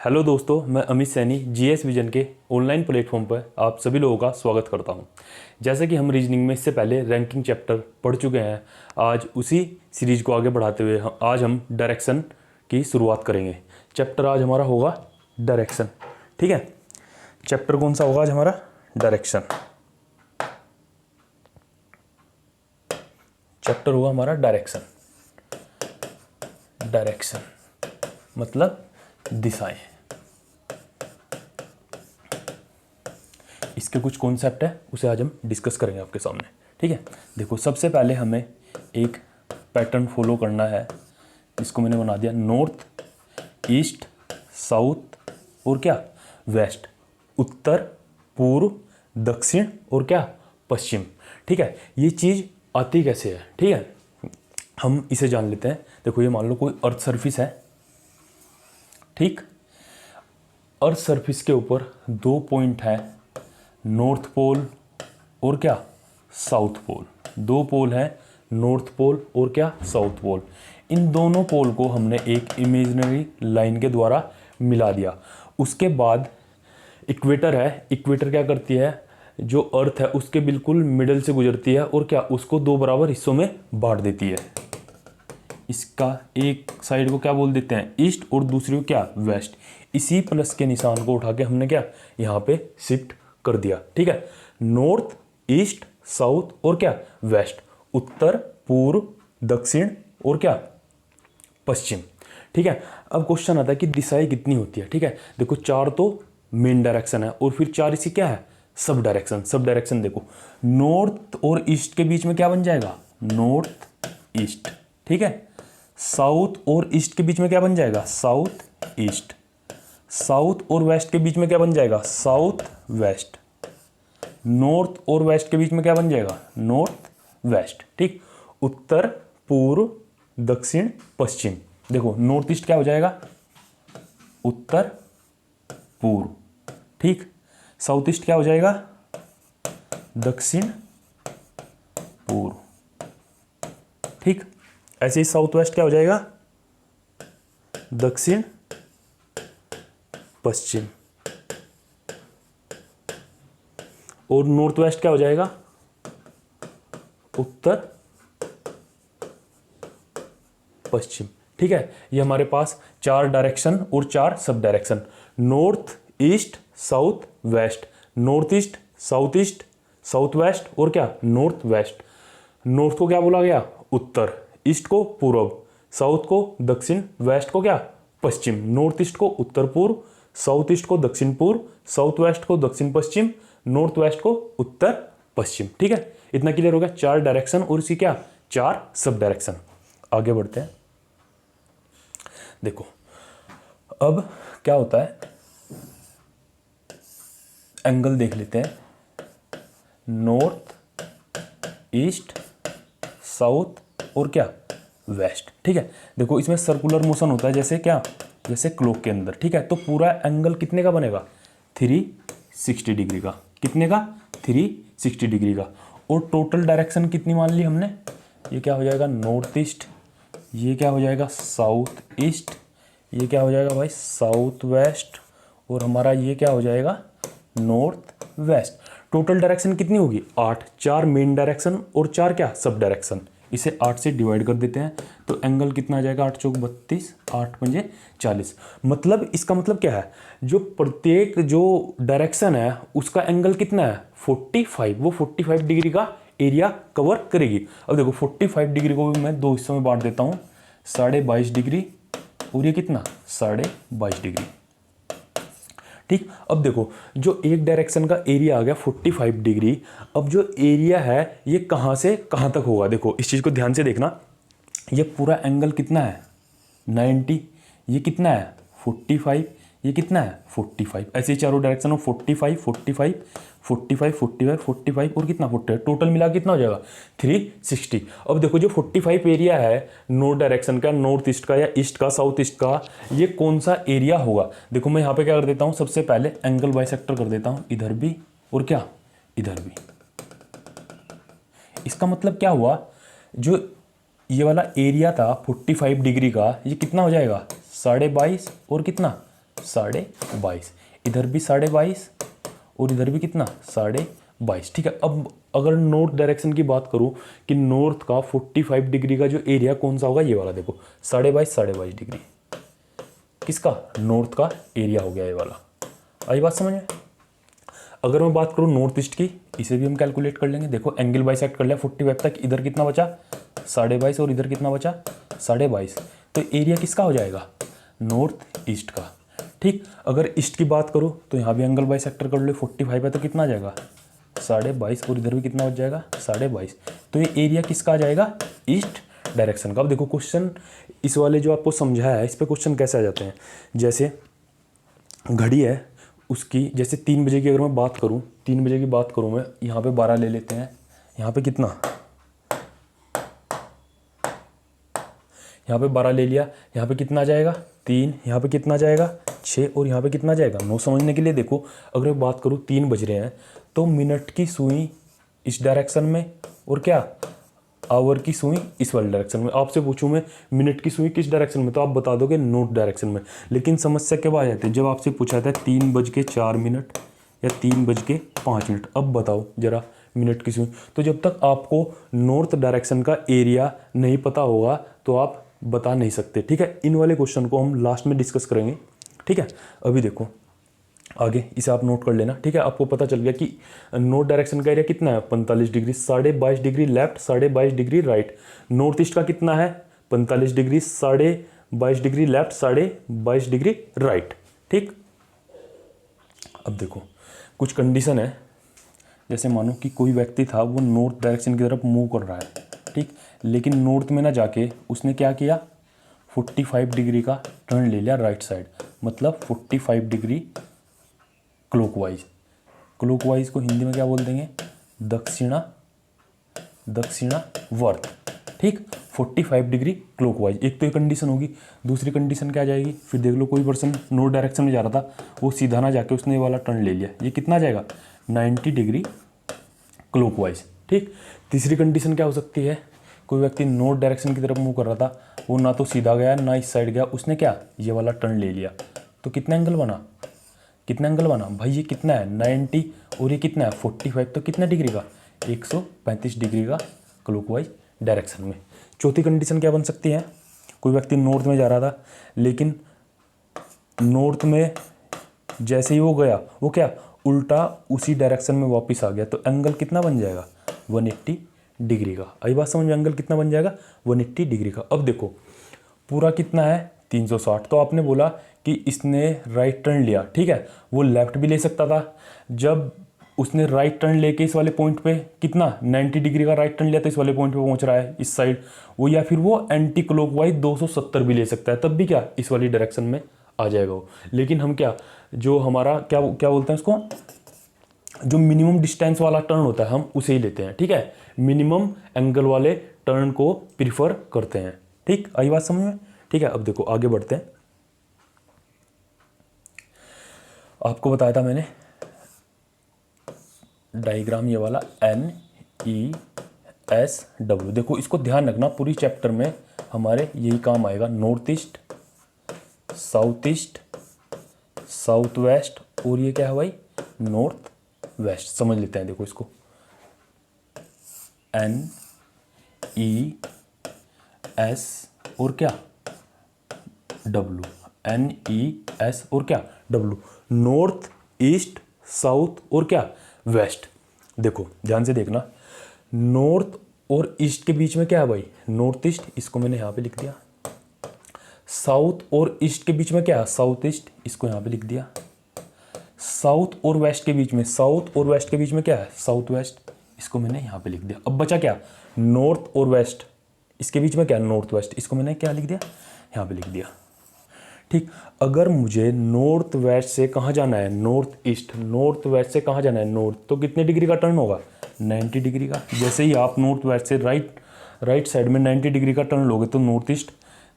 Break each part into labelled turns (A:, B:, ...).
A: Hello दोस्तों, मैं Amit Saini GS vision के ऑनलाइन प्लेटफॉर्म पर आप सभी लोगों का स्वागत करता हूं। जैसे कि हम रीजनिंग में इससे पहले रैंकिंग चैप्टर पढ़ चुके हैं, आज उसी सीरीज को आगे बढ़ाते हुए आज हम डायरेक्शन की शुरुआत करेंगे। चैप्टर आज हमारा होगा डायरेक्शन। ठीक है, चैप्टर कौन सा होगा आज हमारा? डायरेक्शन। चैप्टर होगा हमारा डायरेक्शन। डायरेक्शन मतलब दिशाएं। इसके कुछ कॉन्सेप्ट है, उसे आज हम डिस्कस करेंगे आपके सामने। ठीक है, देखो सबसे पहले हमें एक पैटर्न फॉलो करना है, जिसको मैंने बना दिया नॉर्थ, ईस्ट, साउथ और क्या वेस्ट, उत्तर, पूर्व, दक्षिण और क्या पश्चिम। ठीक है, ये चीज़ आती कैसे है? ठीक है, हम इसे जान लेते हैं। देखो ये मान लो कोई अर्थ सरफेस है। ठीक, अर्थ सरफेस के ऊपर दो पॉइंट है, नॉर्थ पोल और क्या साउथ पोल। दो पोल है, नॉर्थ पोल और क्या साउथ पोल। इन दोनों पोल को हमने एक इमेजिनरी लाइन के द्वारा मिला दिया। उसके बाद इक्वेटर है। इक्वेटर क्या करती है? जो अर्थ है उसके बिल्कुल मिडल से गुजरती है और क्या उसको दो बराबर हिस्सों में बांट देती है। इसका एक साइड को क्या बोल देते हैं? ईस्ट, और दूसरी को क्या वेस्ट। इसी प्लस के निशान को उठा के हमने क्या यहाँ पे शिफ्ट कर दिया। ठीक है, नॉर्थ, ईस्ट, साउथ और क्या वेस्ट, उत्तर, पूर्व, दक्षिण और क्या पश्चिम। ठीक है, अब क्वेश्चन आता है कि दिशाएं कितनी होती है। ठीक है, देखो चार तो मेन डायरेक्शन है और फिर चार इसी क्या है सब डायरेक्शन। सब डायरेक्शन देखो नॉर्थ और ईस्ट के बीच में क्या बन जाएगा? North east. ठीक है, साउथ और ईस्ट के बीच में क्या बन जाएगा? South east. साउथ और वेस्ट के बीच में क्या बन जाएगा? South west. नॉर्थ और वेस्ट के बीच में क्या बन जाएगा? North west. ठीक, उत्तर, पूर्व, दक्षिण, पश्चिम। देखो नॉर्थ ईस्ट क्या हो जाएगा? उत्तर पूर्व। ठीक, साउथ ईस्ट क्या हो जाएगा? दक्षिण पूर्व। ठीक, ऐसे ही साउथ वेस्ट क्या हो जाएगा? दक्षिण पश्चिम। और नॉर्थ वेस्ट क्या हो जाएगा? उत्तर पश्चिम। ठीक है, ये हमारे पास चार डायरेक्शन और चार सब direction, north, east, south, west. North east, south east, south west और क्या नॉर्थ वेस्ट। नॉर्थ को क्या बोला गया? उत्तर, ईस्ट को पूर्व, साउथ को दक्षिण, वेस्ट को क्या पश्चिम। नॉर्थ ईस्ट को उत्तर पूर्व, साउथ ईस्ट को दक्षिण पूर्व, साउथ वेस्ट को दक्षिण पश्चिम, नॉर्थ वेस्ट को उत्तर पश्चिम। ठीक है, इतना क्लियर हो गया। चार डायरेक्शन और इसी क्या चार सब डायरेक्शन। आगे बढ़ते हैं। देखो अब क्या होता है, एंगल देख लेते हैं। नॉर्थ, ईस्ट, साउथ और क्या वेस्ट। ठीक है, देखो इसमें सर्कुलर मोशन होता है, जैसे क्या जैसे क्लॉक के अंदर। ठीक है, तो पूरा एंगल कितने का बनेगा? 360 डिग्री का। कितने का? 360 डिग्री का। और टोटल डायरेक्शन कितनी मान ली हमने? ये क्या हो जाएगा? North east. ये क्या हो जाएगा? South east. ये क्या हो जाएगा भाई? South west. और हमारा ये क्या हो जाएगा? North west. टोटल डायरेक्शन कितनी होगी? 8। चार मेन डायरेक्शन और चार क्या सब डायरेक्शन। इसे 8 से डिवाइड कर देते हैं तो एंगल कितना आ जाएगा? 8 चौक 32, 8 पंजे 40। मतलब इसका मतलब क्या है? जो प्रत्येक जो डायरेक्शन है उसका एंगल कितना है? 45। वो 45 डिग्री का एरिया कवर करेगी। अब देखो 45 डिग्री को भी मैं दो हिस्सों में बांट देता हूँ, 22.5 डिग्री और ये कितना 22.5 डिग्री। ठीक, अब देखो जो एक डायरेक्शन का एरिया आ गया 45 डिग्री। अब जो एरिया है ये कहाँ से कहाँ तक होगा? देखो इस चीज़ को ध्यान से देखना। ये पूरा एंगल कितना है? 90। ये कितना है? 45। ये कितना है? 45। ऐसे ही चारों डायरेक्शन में 45, 45, 45, 45, 45 और कितना 40। टोटल मिला कितना हो जाएगा? 360। अब देखो जो 45 एरिया है नॉर्थ डायरेक्शन का, नॉर्थ ईस्ट का या ईस्ट का, साउथ ईस्ट का, ये कौन सा एरिया होगा? देखो मैं यहाँ पे क्या कर देता हूँ, सबसे पहले एंगल बाइसेक्टर कर देता हूँ, इधर भी और क्या इधर भी। इसका मतलब क्या हुआ? जो ये वाला एरिया था 45 डिग्री का, ये कितना हो जाएगा? 22.5 और कितना 22.5, इधर भी 22.5 और इधर भी कितना 22.5। ठीक है, अब अगर नॉर्थ डायरेक्शन की बात करूँ कि नॉर्थ का 45 डिग्री का जो एरिया कौन सा होगा, ये वाला देखो 22.5 डिग्री, किसका, नॉर्थ का एरिया हो गया ये वाला। आई बात समझ में। अगर मैं बात करूँ नॉर्थ ईस्ट की, इसे भी हम कैलकुलेट कर लेंगे। देखो एंगल बाइसेक्ट कर लिया 45 तक, इधर कितना बचा 22.5 और इधर कितना बचा 22.5, तो एरिया किसका हो जाएगा, नॉर्थ ईस्ट का। ठीक, अगर ईस्ट की बात करूँ तो यहाँ भी एंगल बाइसेक्टर कर लो, 45 है तो कितना आ जाएगा 22.5 और इधर भी कितना बच जाएगा 22.5, तो ये एरिया किसका आ जाएगा, ईस्ट डायरेक्शन का। अब देखो क्वेश्चन इस वाले जो आपको समझाया है, इस पे क्वेश्चन कैसे आ जाते हैं, जैसे घड़ी है उसकी, जैसे 3 बजे की अगर मैं बात करूँ, 3 बजे की बात करूँ मैं, यहाँ पे 12 ले लेते हैं, यहाँ पे कितना, यहाँ पे 12 ले लिया, यहाँ पे कितना आ जाएगा 3, यहाँ पे कितना आ जाएगा 6 और यहाँ पे कितना आ जाएगा 9। समझने के लिए देखो, अगर मैं बात करूँ 3 बज रहे हैं तो मिनट की सुई इस डायरेक्शन में और क्या, आवर की सुई इस वाले डायरेक्शन में। आपसे पूछूं मैं मिनट की सुई किस डायरेक्शन में, तो आप बता दोगे नॉर्थ डायरेक्शन में। लेकिन समस्या कब आ जाती है, जब आपसे पूछा था 3:04 या 3:05। अब बताओ जरा मिनट की सुई, तो जब तक आपको नॉर्थ डायरेक्शन का एरिया नहीं पता होगा तो आप बता नहीं सकते। ठीक है, इन वाले क्वेश्चन को हम लास्ट में डिस्कस करेंगे। ठीक है, अभी देखो आगे इसे आप नोट कर लेना। ठीक है, आपको पता चल गया कि नॉर्थ डायरेक्शन का एरिया कितना है 45 degree, 22.5 degree left, 22.5 degree right. North east का कितना है 45 degree, 22.5 degree left, 22.5 degree right. ठीक, अब देखो कुछ कंडीशन है, जैसे मानो कि कोई व्यक्ति था वो नॉर्थ डायरेक्शन की तरफ मूव कर रहा है। ठीक, लेकिन नॉर्थ में ना जाके उसने क्या किया 45 डिग्री का टर्न ले लिया राइट साइड, मतलब 45 डिग्री क्लॉकवाइज। क्लॉकवाइज को हिंदी में क्या बोल देंगे, दक्षिणावर्त। ठीक, 45 डिग्री क्लॉकवाइज, एक तो ये कंडीशन होगी। दूसरी कंडीशन क्या आ जाएगी, फिर देख लो कोई पर्सन नॉर्थ डायरेक्शन में जा रहा था, वो सीधा ना जाके उसने ये वाला टर्न ले लिया, ये कितना आ जाएगा 90 डिग्री क्लॉकवाइज। ठीक, तीसरी कंडीशन क्या हो सकती है, कोई व्यक्ति नॉर्थ डायरेक्शन की तरफ मूव कर रहा था, वो ना तो सीधा गया ना इस साइड गया, उसने क्या ये वाला टर्न ले लिया, तो कितना एंगल बना, कितना एंगल बना भाई, ये कितना है 90 और ये कितना है 45, तो कितना डिग्री का 135 डिग्री का क्लॉकवाइज डायरेक्शन में। चौथी कंडीशन क्या बन सकती है, कोई व्यक्ति नॉर्थ में जा रहा था, लेकिन नॉर्थ में जैसे ही वो गया वो क्या उल्टा उसी डायरेक्शन में वापस आ गया, तो एंगल कितना बन जाएगा 180 डिग्री का। आई बात समझ में, एंगल कितना बन जाएगा 180 डिग्री का। अब देखो पूरा कितना है 360, तो आपने बोला कि इसने राइट टर्न लिया। ठीक है, वो लेफ्ट भी ले सकता था, जब उसने राइट टर्न लेके इस वाले पॉइंट पे कितना 90 डिग्री का राइट टर्न लिया तो इस वाले पॉइंट पे पहुंच रहा है इस साइड वो, या फिर वो एंटी क्लॉकवाइज 270 भी ले सकता है, तब भी क्या इस वाली डायरेक्शन में आ जाएगा वो। लेकिन हम क्या, जो हमारा क्या क्या बोलते हैं उसको, जो मिनिमम डिस्टेंस वाला टर्न होता है हम उसे ही लेते हैं। ठीक है, मिनिमम एंगल वाले टर्न को प्रीफर करते हैं। ठीक, आई बात समझ में। ठीक है, अब देखो आगे बढ़ते हैं। आपको बताया था मैंने डायग्राम ये वाला NESW, देखो इसको ध्यान रखना, पूरी चैप्टर में हमारे यही काम आएगा, north east, south east, south west, और ये क्या है भाई नॉर्थ वेस्ट। समझ लेते हैं, देखो इसको NES और क्या W, NES और क्या W, नॉर्थ ईस्ट साउथ और क्या वेस्ट। देखो ध्यान से देखना, नॉर्थ और ईस्ट के बीच में क्या है भाई नॉर्थ ईस्ट, इसको मैंने यहाँ पे लिख दिया। साउथ और ईस्ट के बीच में क्या है साउथ ईस्ट, इसको यहाँ पे लिख दिया। साउथ और वेस्ट के बीच में, साउथ और वेस्ट के बीच में क्या है साउथ वेस्ट, इसको मैंने यहाँ पे लिख दिया। अब बचा क्या नॉर्थ और वेस्ट, इसके बीच में क्या नॉर्थ वेस्ट, इसको मैंने क्या लिख दिया यहाँ पे लिख दिया। ठीक, अगर मुझे नॉर्थ वेस्ट से कहाँ जाना है नॉर्थ ईस्ट, नॉर्थ वेस्ट से कहाँ जाना है नॉर्थ, तो कितने डिग्री का टर्न होगा 90 डिग्री का। जैसे ही आप नॉर्थ वेस्ट से राइट साइड में 90 डिग्री का टर्न लोगे तो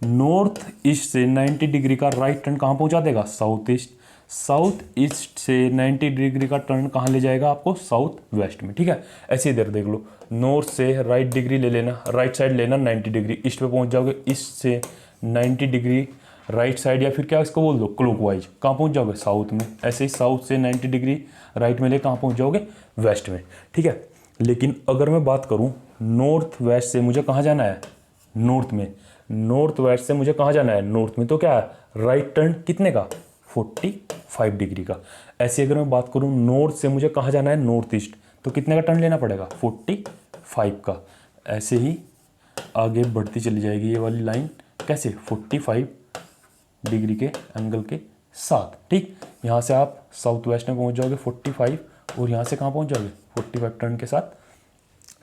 A: नॉर्थ ईस्ट से 90 डिग्री का राइट टर्न कहाँ पहुँचा देगा साउथ ईस्ट, साउथ ईस्ट से 90 डिग्री का टर्न कहाँ ले जाएगा आपको साउथ वेस्ट में। ठीक है, ऐसे इधर देख लो, नॉर्थ से राइट डिग्री ले लेना, राइट साइड लेना 90 डिग्री, ईस्ट पे पहुँच जाओगे, ईस्ट से 90 डिग्री राइट साइड या फिर क्या इसको बोल दो क्लॉकवाइज, कहाँ पहुँच जाओगे साउथ में। ऐसे ही साउथ से 90 डिग्री राइट में ले कहाँ पहुँच जाओगे वेस्ट में, ठीक है। लेकिन अगर मैं बात करूँ नॉर्थ वेस्ट से मुझे कहाँ जाना है नॉर्थ में, नॉर्थ वेस्ट से मुझे कहाँ जाना है नॉर्थ में, तो क्या है राइट टर्न कितने का 45 डिग्री का। ऐसे अगर मैं बात करूँ नॉर्थ से मुझे कहाँ जाना है नॉर्थ ईस्ट, तो कितने का टर्न लेना पड़ेगा 45 का। ऐसे ही आगे बढ़ती चली जाएगी ये वाली लाइन, कैसे 45 डिग्री के एंगल के साथ, ठीक। यहाँ से आप साउथ वेस्ट में पहुँच जाओगे 45 और यहाँ से कहाँ पहुँच जाओगे 45 टर्न के साथ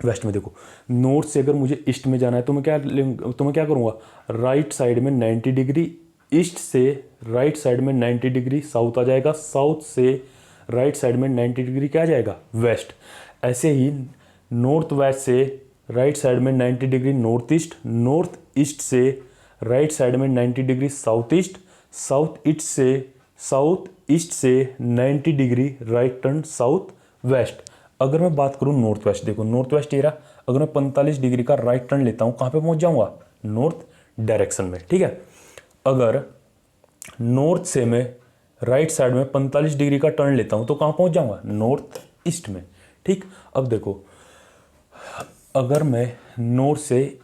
A: वेस्ट में। देखो नॉर्थ से अगर मुझे ईस्ट में जाना है तो मैं क्या करूँगा, राइट साइड में 90 डिग्री, ईस्ट से राइट साइड में 90 डिग्री साउथ आ जाएगा, साउथ से राइट साइड में 90 डिग्री क्या आ जाएगा वेस्ट। ऐसे ही नॉर्थ वेस्ट से राइट साइड में 90 degree north east, north east से राइट साइड में 90 degree south east, south east से 90 degree right turn south west. अगर मैं बात करूं नॉर्थ वेस्ट, देखो नॉर्थ वेस्ट एरिया, अगर मैं 45 डिग्री का राइट टर्न लेता हूं कहां पे पहुंच जाऊंगा नॉर्थ डायरेक्शन में, ठीक है। अगर नॉर्थ से मैं राइट साइड में 45 डिग्री का टर्न लेता हूं तो कहां पहुंच जाऊंगा नॉर्थ ईस्ट में, ठीक। अब देखो अगर मैं नॉर्थ से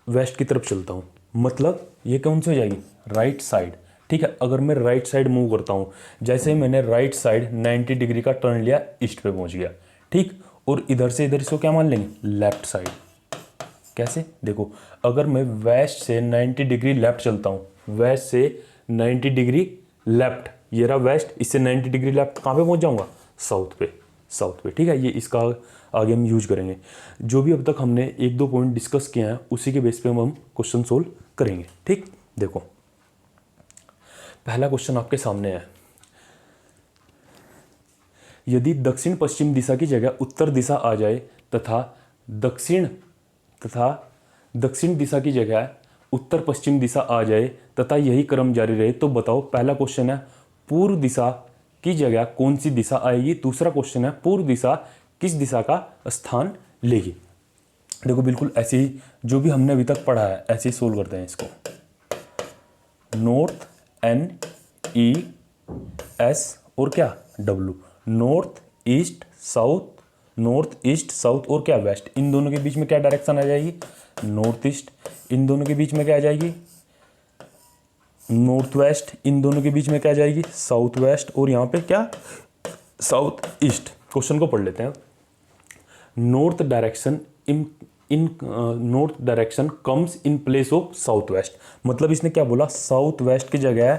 A: वेस्ट की तरफ चलता हूँ मतलब ये कौन सी हो जाएगी राइट साइड, ठीक है। अगर मैं राइट साइड मूव करता हूँ, जैसे ही मैंने राइट साइड 90 डिग्री का टर्न लिया ईस्ट पे पहुँच गया, ठीक। और इधर से इधर इसको क्या मान लेंगे लेफ्ट साइड। कैसे, देखो अगर मैं वेस्ट से 90 डिग्री लेफ्ट चलता हूँ, वेस्ट से 90 डिग्री लेफ्ट, ये रहा वेस्ट, इससे 90 डिग्री लेफ्ट कहाँ पे पहुँच जाऊँगा साउथ पे, ठीक है। ये इसका आगे हम यूज करेंगे। जो भी अब तक हमने एक दो पॉइंट डिस्कस किए हैं उसी के बेस पे हम क्वेश्चन सोल्व करेंगे, ठीक। देखो पहला क्वेश्चन आपके सामने है, यदि दक्षिण पश्चिम दिशा की जगह उत्तर दिशा आ जाए तथा दक्षिण दिशा की जगह उत्तर पश्चिम दिशा आ जाए तथा यही क्रम जारी रहे तो बताओ। पहला क्वेश्चन है पूर्व दिशा की जगह कौन सी दिशा आएगी, दूसरा क्वेश्चन है पूर्व दिशा किस दिशा का स्थान लेगी। देखो बिल्कुल ऐसे ही जो भी हमने अभी तक पढ़ा है ऐसे ही सोल्व करते हैं इसको। नॉर्थ NES और क्या W, नॉर्थ ईस्ट साउथ और क्या वेस्ट, इन दोनों के बीच में क्या डायरेक्शन आ जाएगी नॉर्थ ईस्ट, इन दोनों के बीच में क्या आ जाएगी नॉर्थ वेस्ट, इन दोनों के बीच में क्या आ जाएगी साउथ वेस्ट, और यहाँ पे क्या साउथ ईस्ट। क्वेश्चन को पढ़ लेते हैं। North direction comes in place of south west, मतलब इसने क्या बोला साउथ वेस्ट की जगह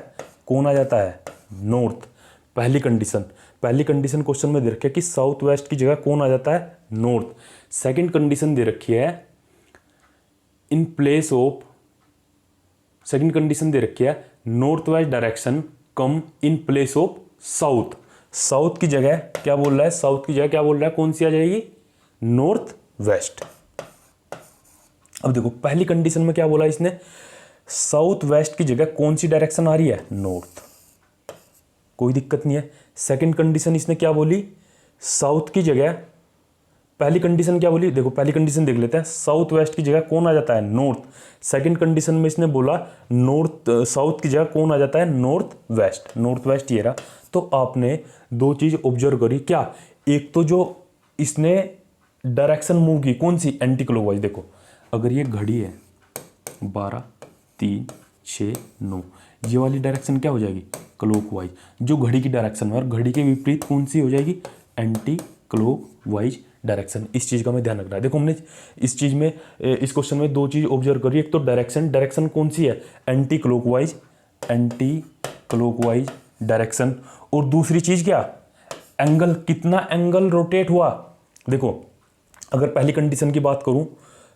A: कौन आ जाता है नॉर्थ। पहली कंडीशन क्वेश्चन में दे रखी है कि साउथ वेस्ट की जगह कौन आ जाता है नॉर्थ। सेकंड कंडीशन दे रखी है in place of, second condition दे रखी है north west direction come in place of south की जगह क्या बोल रहा है, साउथ की जगह क्या बोल रहा है कौन सी आ जाएगी नॉर्थ वेस्ट। अब देखो पहली कंडीशन में क्या बोला इसने, साउथ वेस्ट की जगह कौन सी डायरेक्शन आ रही है नॉर्थ, कोई दिक्कत नहीं है। सेकंड कंडीशन इसने क्या बोली, साउथ की जगह, पहली कंडीशन क्या बोली, देखो पहली कंडीशन देख लेते हैं, साउथ वेस्ट की जगह कौन आ जाता है नॉर्थ। सेकंड कंडीशन में इसने बोला नॉर्थ साउथ की जगह कौन आ जाता है नॉर्थ वेस्ट ये रहा। तो आपने दो चीज ऑब्जर्व करी, क्या, एक तो जो इसने डायरेक्शन मूव की कौन सी एंटी क्लॉकवाइज। देखो अगर ये घड़ी है 12 3 6 9, ये वाली डायरेक्शन क्या हो जाएगी क्लॉकवाइज, जो घड़ी की डायरेक्शन है, और घड़ी के विपरीत कौन सी हो जाएगी एंटी क्लॉकवाइज डायरेक्शन। इस चीज़ का हमें ध्यान रखना है। देखो हमने इस चीज़ में इस क्वेश्चन में दो चीज़ ऑब्जर्व करी, एक तो डायरेक्शन कौन सी है एंटी क्लॉकवाइज डायरेक्शन, और दूसरी चीज़ क्या एंगल, कितना एंगल रोटेट हुआ। देखो अगर पहली कंडीशन की बात करूं,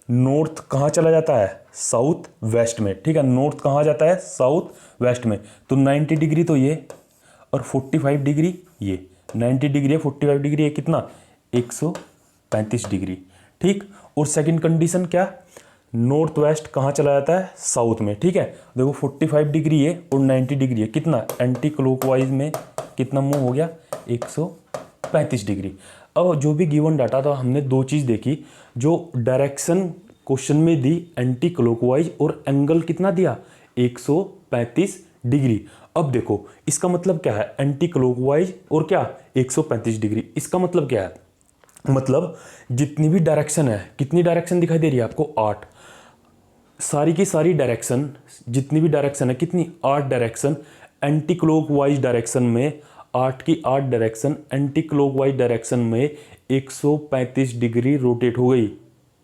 A: नॉर्थ कहाँ चला जाता है साउथ वेस्ट में, ठीक है, नॉर्थ कहाँ जाता है साउथ वेस्ट में, तो 90 डिग्री तो ये और 45 डिग्री ये, 90 डिग्री है 45 डिग्री है कितना 135 डिग्री, ठीक। और सेकंड कंडीशन क्या, नॉर्थ वेस्ट कहाँ चला जाता है साउथ में, ठीक है। देखो 45 डिग्री है और 90 डिग्री है, कितना एंटी क्लॉकवाइज में कितना मूव हो गया 135 डिग्री। अब जो भी गिवन डाटा था हमने दो चीज़ देखी, जो डायरेक्शन क्वेश्चन में दी एंटी क्लॉकवाइज और एंगल कितना दिया 135 डिग्री। अब देखो इसका मतलब क्या है, एंटी क्लॉकवाइज और क्या 135 डिग्री। इसका मतलब क्या है, मतलब जितनी भी डायरेक्शन है, कितनी डायरेक्शन दिखाई दे रही है आपको, 8, सारी की सारी डायरेक्शन, जितनी भी डायरेक्शन है कितनी, 8 डायरेक्शन एंटी क्लॉकवाइज डायरेक्शन में, 8 की 8 डायरेक्शन एंटी क्लॉकवाइज डायरेक्शन में 135 डिग्री रोटेट हो गई।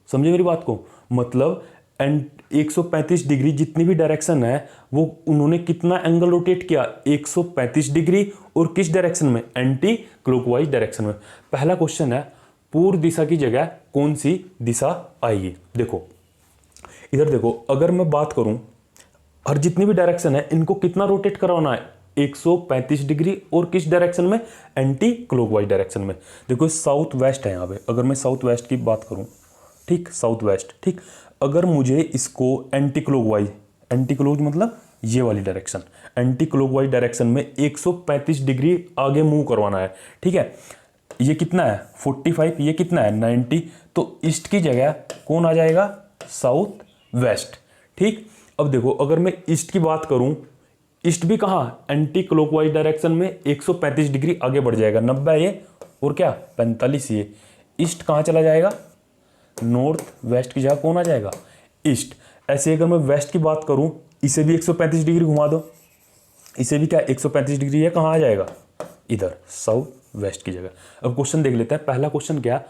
A: समझे मेरी बात को, मतलब 135 डिग्री जितनी भी डायरेक्शन है वो उन्होंने कितना एंगल रोटेट किया, 135 डिग्री, और किस डायरेक्शन में, एंटी क्लॉकवाइज डायरेक्शन में। पहला क्वेश्चन है पूर्व दिशा की जगह कौन सी दिशा आएगी। देखो इधर देखो, अगर मैं बात करूं हर जितनी भी डायरेक्शन है इनको कितना रोटेट करवाना है, 135 डिग्री, और किस डायरेक्शन में, एंटी क्लॉकवाइज डायरेक्शन में। देखो साउथ वेस्ट है यहाँ पे, अगर मैं साउथ वेस्ट की बात करूं, ठीक, साउथ वेस्ट, ठीक, अगर मुझे इसको एंटी क्लॉकवाइज, एंटी क्लॉक मतलब ये वाली डायरेक्शन, एंटी क्लॉकवाइज डायरेक्शन में 135 डिग्री आगे मूव करवाना है, ठीक है। ये कितना है 45, ये कितना है 90, तो ईस्ट की जगह कौन आ जाएगा, साउथ वेस्ट, ठीक। अब देखो अगर मैं ईस्ट की बात करूं, ईस्ट भी कहाँ, एंटी क्लॉकवाइज डायरेक्शन में 135 डिग्री आगे बढ़ जाएगा, 90 ये और क्या 45 ये, ईस्ट कहाँ चला जाएगा, नॉर्थ वेस्ट की जगह कौन आ जाएगा, ईस्ट। ऐसे अगर मैं वेस्ट की बात करूं, इसे भी 135 डिग्री घुमा दो, इसे भी क्या 135 डिग्री है, कहाँ आ जाएगा, इधर साउथ वेस्ट की जगह। अब क्वेश्चन देख लेते हैं। पहला क्वेश्चन क्या,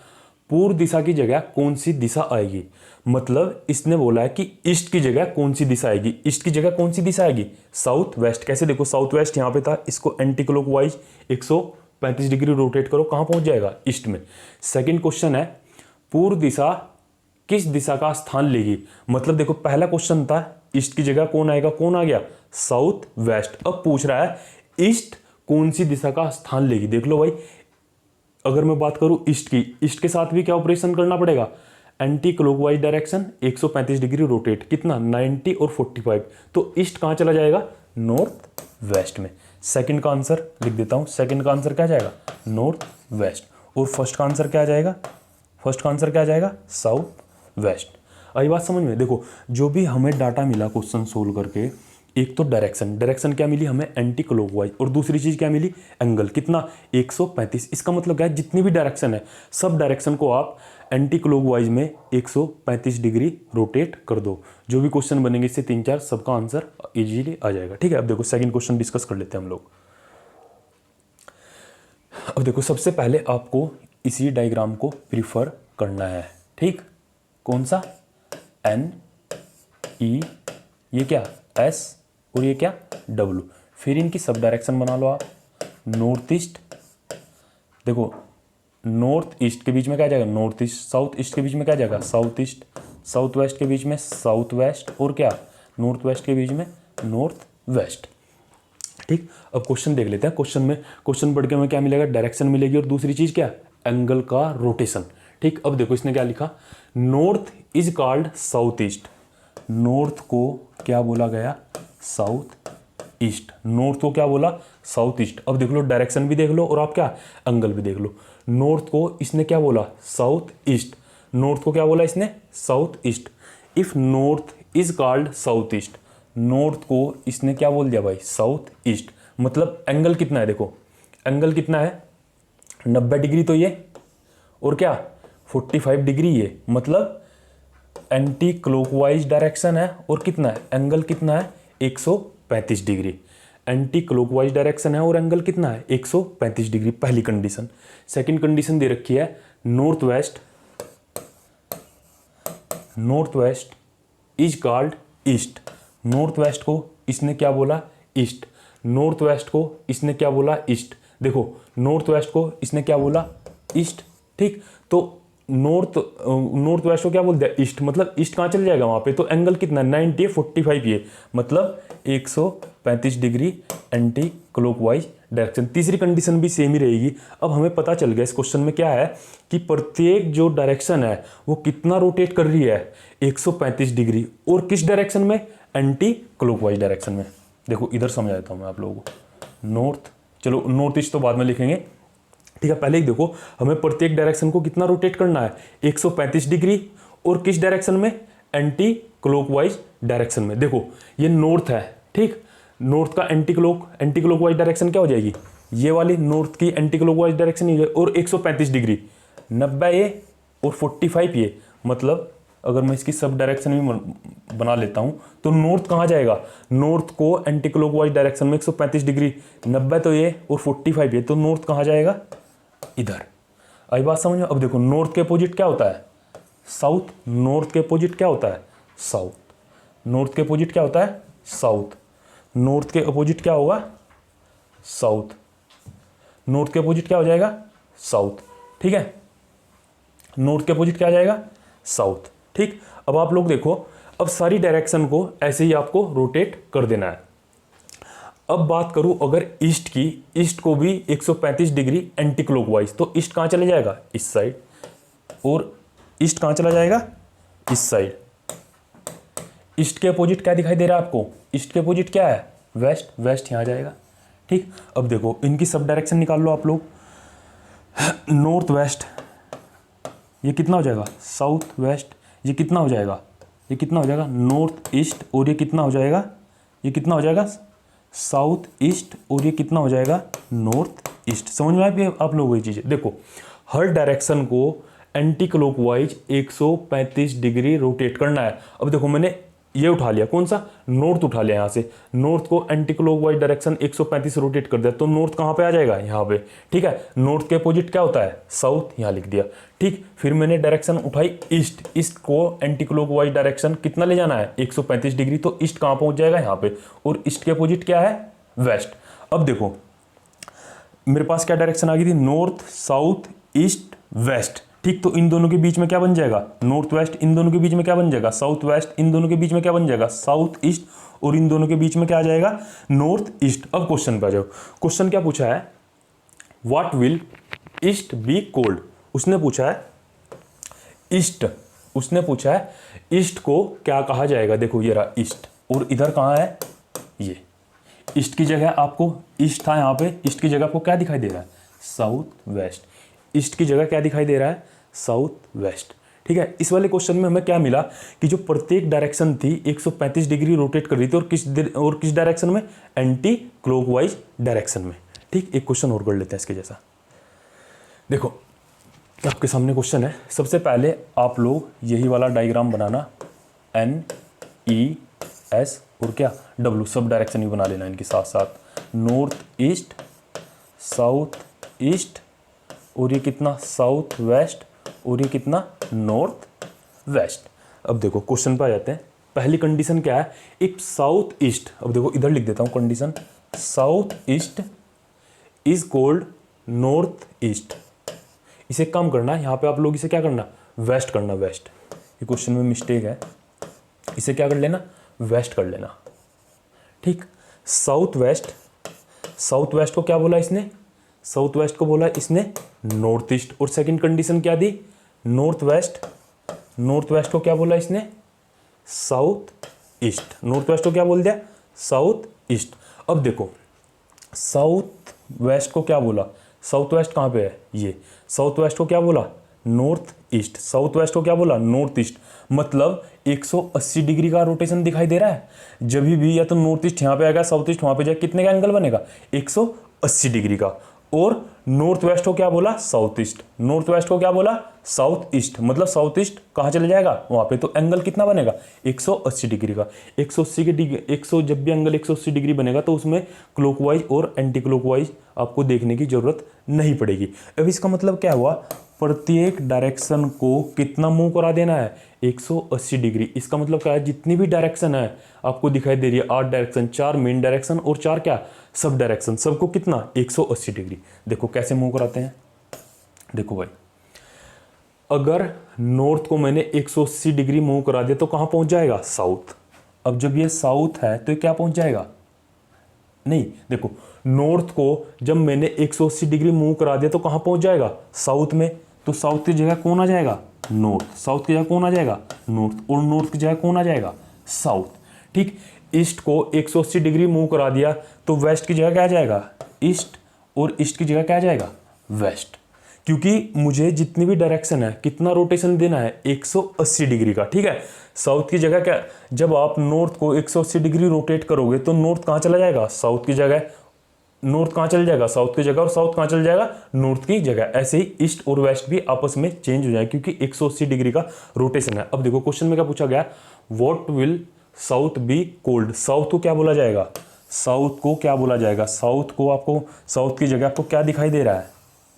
A: पूर्व दिशा की जगह कौन सी दिशा आएगी, मतलब इसने बोला है कि ईस्ट की जगह कौन सी दिशा आएगी, ईस्ट की जगह कौन सी दिशा आएगी, साउथ वेस्ट। कैसे, देखो साउथ वेस्ट यहाँ पे था, इसको एंटी क्लॉकवाइज 135 डिग्री रोटेट करो, कहाँ पहुंच जाएगा, ईस्ट में। सेकंड क्वेश्चन है पूर्व दिशा किस दिशा का स्थान लेगी, मतलब देखो पहला क्वेश्चन था ईस्ट की जगह कौन आएगा, कौन आ गया, साउथ वेस्ट। अब पूछ रहा है ईस्ट कौन सी दिशा का स्थान लेगी। देख लो भाई, अगर मैं बात करूं ईस्ट की, ईस्ट के साथ भी क्या ऑपरेशन करना पड़ेगा, anti clockwise direction 135 degree rotate, कितना 90 और 45, तो ईस्ट कहां चला जाएगा, नॉर्थ वेस्ट में। सेकंड का आंसर लिख देता हूं, सेकंड का आंसर क्या आ जाएगा, नॉर्थ वेस्ट, और फर्स्ट का आंसर क्या आ जाएगा, फर्स्ट का आंसर क्या आ जाएगा, साउथ वेस्ट। आई बात समझ में। देखो जो भी हमें डाटा मिला क्वेश्चन सोल्व करके, एक तो डायरेक्शन क्या मिली हमें, एंटी क्लॉकवाइज, और दूसरी चीज क्या मिली, एंगल, कितना 135। इसका मतलब क्या है, जितनी भी डायरेक्शन है सब डायरेक्शन को आप एंटी क्लॉकवाइज में 135 डिग्री रोटेट कर दो। जो भी क्वेश्चन बनेंगे इससे 3-4 सबका आंसर इजीली आ जाएगा, ठीक है। अब देखो सेकंड क्वेश्चन डिस्कस कर लेते हैं हम लोग। अब देखो सबसे पहले आपको इसी डायग्राम को प्रीफर करना है, ठीक, कौन सा, एन ई, ये क्या एस, और ये क्या डब्लू। फिर इनकी सब डायरेक्शन बना लो आप, नॉर्थ ईस्ट, देखो नॉर्थ ईस्ट के बीच में क्या आ जाएगा, नॉर्थ ईस्ट, साउथ ईस्ट के बीच में क्या आ जाएगा, साउथ ईस्ट, साउथ वेस्ट के बीच में साउथ वेस्ट, और क्या नॉर्थ वेस्ट के बीच में नॉर्थ वेस्ट, ठीक। अब क्वेश्चन देख लेते हैं। क्वेश्चन में, क्वेश्चन पढ़ के हमें क्या मिलेगा, डायरेक्शन मिलेगी, और दूसरी चीज क्या, एंगल का रोटेशन, ठीक। अब देखो इसने क्या लिखा, north is called south east, north को क्या बोला गया, साउथ ईस्ट, नॉर्थ को क्या बोला, साउथ ईस्ट। अब देख लो डायरेक्शन भी देख लो और आप क्या एंगल भी देख लो। नॉर्थ को इसने क्या बोला, साउथ ईस्ट, नॉर्थ को क्या बोला इसने, south east. If north is called south east, north को इसने क्या बोल दिया भाई, साउथ ईस्ट, मतलब एंगल कितना है, देखो एंगल कितना है 90 डिग्री तो ये, और क्या 45 डिग्री ये, मतलब एंटी क्लॉकवाइज डायरेक्शन है, और कितना है एंगल कितना है 135 डिग्री, एंटी क्लॉकवाइज डायरेक्शन है और एंगल कितना है 135 डिग्री, पहली कंडीशन। सेकंड कंडीशन दे रखी है north waste, north west is called east, north west को इसने क्या बोला, ईस्ट, नॉर्थ वेस्ट को इसने क्या बोला, ईस्ट। देखो नॉर्थ वेस्ट को इसने क्या बोला, ईस्ट, ठीक। तो नॉर्थ वेस्ट को क्या बोल दिया, ईस्ट, मतलब ईस्ट कहाँ चले जाएगा वहाँ पे, तो एंगल कितना 90 45 ये, मतलब 135 डिग्री एंटी क्लॉकवाइज डायरेक्शन। तीसरी कंडीशन भी सेम ही रहेगी। अब हमें पता चल गया इस क्वेश्चन में क्या है कि प्रत्येक जो डायरेक्शन है वो कितना रोटेट कर रही है, 135 डिग्री, और किस डायरेक्शन में, एंटी क्लॉकवाइज डायरेक्शन में। देखो इधर समझा देता हूँ मैं आप लोगों को, नॉर्थ, चलो नॉर्थ ईस्ट तो बाद में लिखेंगे, ठीक है। पहले ही देखो हमें प्रत्येक डायरेक्शन को कितना रोटेट करना है, 135 डिग्री, और किस डायरेक्शन में, एंटी क्लॉकवाइज डायरेक्शन में। देखो ये नॉर्थ है, ठीक, नॉर्थ का एंटी क्लॉकवाइज डायरेक्शन क्या हो जाएगी, ये वाली नॉर्थ की एंटी क्लॉकवाइज डायरेक्शन ही है, और 135 डिग्री 90 ये और 45 ये, मतलब अगर मैं इसकी सब डायरेक्शन भी बना लेता हूँ तो नॉर्थ कहाँ जाएगा, नॉर्थ को एंटी क्लॉकवाइज डायरेक्शन में 135 डिग्री 90 तो ये और 45 ये, तो नॉर्थ कहाँ जाएगा, इधर। आई बात समझ में। अब देखो नॉर्थ के अपोजिट क्या होता है, साउथ। नॉर्थ के अपोजिट क्या होता है, साउथ। नॉर्थ के अपोजिट क्या होता है, साउथ। नॉर्थ के अपोजिट क्या होगा, साउथ। नॉर्थ के अपोजिट क्या हो जाएगा, साउथ। ठीक है, नॉर्थ के अपोजिट क्या आ जाएगा, साउथ। ठीक, अब आप लोग देखो, अब सारी डायरेक्शन को ऐसे ही आपको रोटेट कर देना है। अब बात करूं अगर ईस्ट की, ईस्ट को भी 135 डिग्री एंटी क्लॉकवाइज, तो ईस्ट कहाँ चले जाएगा, इस साइड, और ईस्ट कहाँ चला जाएगा, इस साइड। ईस्ट के अपोजिट क्या दिखाई दे रहा है आपको, ईस्ट के अपोजिट क्या है, वेस्ट। वेस्ट यहाँ जाएगा। ठीक, अब देखो इनकी सब डायरेक्शन निकाल लो आप लोग। नॉर्थ वेस्ट ये कितना हो जाएगा, साउथ वेस्ट ये कितना हो जाएगा, ये कितना हो जाएगा, नॉर्थ ईस्ट, और ये कितना हो जाएगा, ये कितना हो जाएगा, साउथ ईस्ट, और ये कितना हो जाएगा, नॉर्थ ईस्ट। समझ में आए आप लोगों को ये चीज़ें। देखो हर डायरेक्शन को एंटी क्लॉकवाइज 135 डिग्री रोटेट करना है। अब देखो मैंने ये उठा लिया, कौन सा, नॉर्थ उठा लिया। यहाँ से नॉर्थ को एंटी क्लॉकवाइज डायरेक्शन 135 रोटेट कर दिया, तो नॉर्थ कहाँ पे आ जाएगा, यहाँ पे। ठीक है, नॉर्थ के अपोजिट क्या होता है, साउथ, यहाँ लिख दिया। ठीक, फिर मैंने डायरेक्शन उठाई ईस्ट। ईस्ट को एंटी क्लॉकवाइज डायरेक्शन कितना ले जाना है, 135 डिग्री, तो ईस्ट कहाँ पहुँच जाएगा, यहाँ पे। और ईस्ट के अपोजिट क्या है, वेस्ट। अब देखो मेरे पास क्या डायरेक्शन आ गई थी, नॉर्थ साउथ ईस्ट वेस्ट। ठीक, तो इन दोनों के बीच में क्या बन जाएगा, नॉर्थ वेस्ट। इन दोनों के बीच में क्या बन जाएगा, साउथ वेस्ट। इन दोनों के बीच में क्या बन जाएगा, साउथ ईस्ट। और इन दोनों के बीच में क्या आ जाएगा, नॉर्थ ईस्ट। अब क्वेश्चन पे आ जाओ। क्वेश्चन क्या पूछा है, what will east be called. उसने पूछा है ईस्ट, उसने पूछा है ईस्ट को क्या कहा जाएगा। देखो ये रहा ईस्ट, और इधर कहाँ है, ये ईस्ट की जगह आपको, ईस्ट था यहाँ पे, ईस्ट की जगह आपको क्या दिखाई दे रहा है, साउथ वेस्ट। ईस्ट की जगह क्या दिखाई दे रहा है, साउथ वेस्ट। ठीक है, इस वाले क्वेश्चन में हमें क्या मिला कि जो प्रत्येक डायरेक्शन थी 135 डिग्री रोटेट कर रही थी, और किस डायरेक्शन में, एंटी क्लॉकवाइज डायरेक्शन में। ठीक, एक क्वेश्चन और कर लेते हैं इसके जैसा। देखो आपके सामने क्वेश्चन है, सबसे पहले आप लोग यही वाला डायग्राम बनाना, NES और क्या W, सब डायरेक्शन ही बना लेना इनके साथ साथ। नॉर्थ ईस्ट, साउथ ईस्ट, और ये कितना साउथ वेस्ट, और ये कितना नॉर्थ वेस्ट। अब देखो क्वेश्चन पे आ जाते हैं। पहली कंडीशन क्या है, एक साउथ ईस्ट। अब देखो इधर लिख देता हूँ condition, south east is called north east. इसे कम करना है, यहाँ पे आप लोग इसे क्या करना, वेस्ट करना, वेस्ट। ये क्वेश्चन में मिस्टेक है, इसे क्या कर लेना, वेस्ट कर लेना। ठीक, साउथ वेस्ट, साउथ वेस्ट को क्या बोला इसने, साउथ वेस्ट को बोला इसने नॉर्थ ईस्ट। और सेकंड कंडीशन क्या दी, नॉर्थ वेस्ट, नॉर्थ वेस्ट को क्या बोला इसने, साउथ ईस्ट। नॉर्थ वेस्ट को क्या बोल दिया, साउथ ईस्ट। अब देखो साउथ वेस्ट को क्या बोला, साउथ वेस्ट कहाँ पे है, ये साउथ वेस्ट को क्या बोला, नॉर्थ ईस्ट। साउथ वेस्ट को क्या बोला, नॉर्थ ईस्ट। मतलब 180 डिग्री का रोटेशन दिखाई दे रहा है। जब भी या तो नॉर्थ ईस्ट यहाँ पे आएगा, साउथ ईस्ट वहाँ पे जाएगा, कितने का एंगल बनेगा, 180 डिग्री का। और नॉर्थ वेस्ट को क्या बोला, साउथ ईस्ट। नॉर्थ वेस्ट को क्या बोला, साउथ ईस्ट। मतलब साउथ ईस्ट कहाँ चले जाएगा, वहाँ पे। तो एंगल कितना बनेगा, 180 डिग्री का। 180 के डिग्री 100, जब भी एंगल 180 डिग्री बनेगा तो उसमें क्लॉकवाइज और एंटी क्लॉकवाइज आपको देखने की जरूरत नहीं पड़ेगी। अब इसका मतलब क्या हुआ, प्रत्येक डायरेक्शन को कितना मूव करा देना है, 180 डिग्री। इसका मतलब क्या है, जितनी भी डायरेक्शन है आपको दिखाई दे रही है, 8 डायरेक्शन, 4 मेन डायरेक्शन और 4 क्या सब डायरेक्शन, सबको कितना 180 डिग्री। देखो कैसे मूव कराते हैं। देखो भाई, अगर नॉर्थ को मैंने 180 डिग्री मूव करा दिया तो कहाँ पहुँच जाएगा, साउथ। अब जब ये साउथ है तो ये क्या पहुँच जाएगा, नहीं देखो नॉर्थ को जब मैंने 180 डिग्री मूव करा दिया तो कहाँ पहुँच जाएगा, साउथ में। तो साउथ की जगह कौन आ जाएगा, नॉर्थ। साउथ की जगह कौन आ जाएगा, नॉर्थ। और नॉर्थ की जगह कौन आ जाएगा, साउथ। ठीक, ईस्ट को 180 डिग्री मूव करा दिया तो वेस्ट की जगह क्या आ जाएगा, ईस्ट। और ईस्ट की जगह क्या आ जाएगा, वेस्ट। क्योंकि मुझे जितनी भी डायरेक्शन है कितना रोटेशन देना है 180 डिग्री का, ठीक है। साउथ की जगह क्या, जब आप नॉर्थ को 180 डिग्री रोटेट करोगे तो नॉर्थ कहाँ चला जाएगा, साउथ की जगह। नॉर्थ कहाँ चल जाएगा, साउथ की जगह, और साउथ कहाँ चल जाएगा, नॉर्थ की जगह। ऐसे ही ईस्ट और वेस्ट भी आपस में चेंज हो जाएगा क्योंकि 180 डिग्री का रोटेशन है। अब देखो क्वेश्चन में क्या पूछा गया, what will south be cold. South को क्या बोला जाएगा, साउथ को क्या बोला जाएगा, साउथ को आपको, साउथ की जगह आपको क्या दिखाई दे रहा है,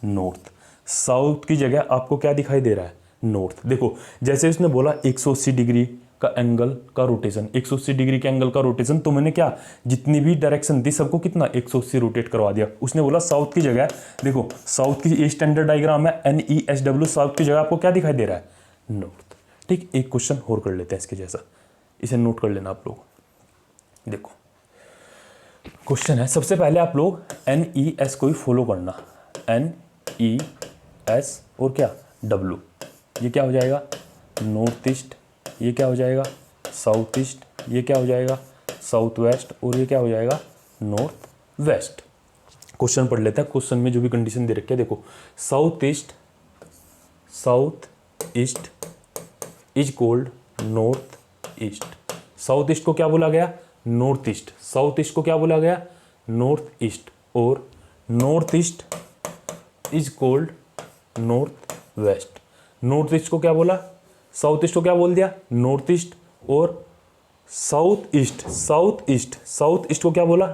A: नॉर्थ। साउथ की जगह आपको क्या दिखाई दे रहा है, नॉर्थ। देखो जैसे उसने बोला 180 डिग्री का एंगल का रोटेशन, 180 डिग्री के एंगल का रोटेशन, तो मैंने क्या, जितनी भी डायरेक्शन थी सबको कितना 180 रोटेट करवा दिया। उसने बोला साउथ की जगह, देखो साउथ की ये स्टैंडर्ड डायग्राम है NESW, साउथ की जगह आपको क्या दिखाई दे रहा है, नॉर्थ। ठीक, एक क्वेश्चन और कर लेते हैं इसके जैसा, इसे नोट कर लेना आप लोग। देखो क्वेश्चन है, सबसे पहले आप लोग NES को ही फॉलो करना, NES और क्या W, ये क्या हो जाएगा, नॉर्थ ईस्ट, ये क्या हो जाएगा, साउथ ईस्ट, ये क्या हो जाएगा, साउथ वेस्ट, और ये क्या हो जाएगा, नॉर्थ वेस्ट। क्वेश्चन पढ़ लेते हैं, क्वेश्चन में जो भी कंडीशन दे रखी है देखो, south east is cold north east. South east को क्या बोला गया, नॉर्थ ईस्ट। साउथ ईस्ट को क्या बोला गया, नॉर्थ ईस्ट। और north east is cold north west. North east को क्या बोला, साउथ ईस्ट को क्या बोल दिया, नॉर्थ ईस्ट। और साउथ ईस्ट को क्या बोला,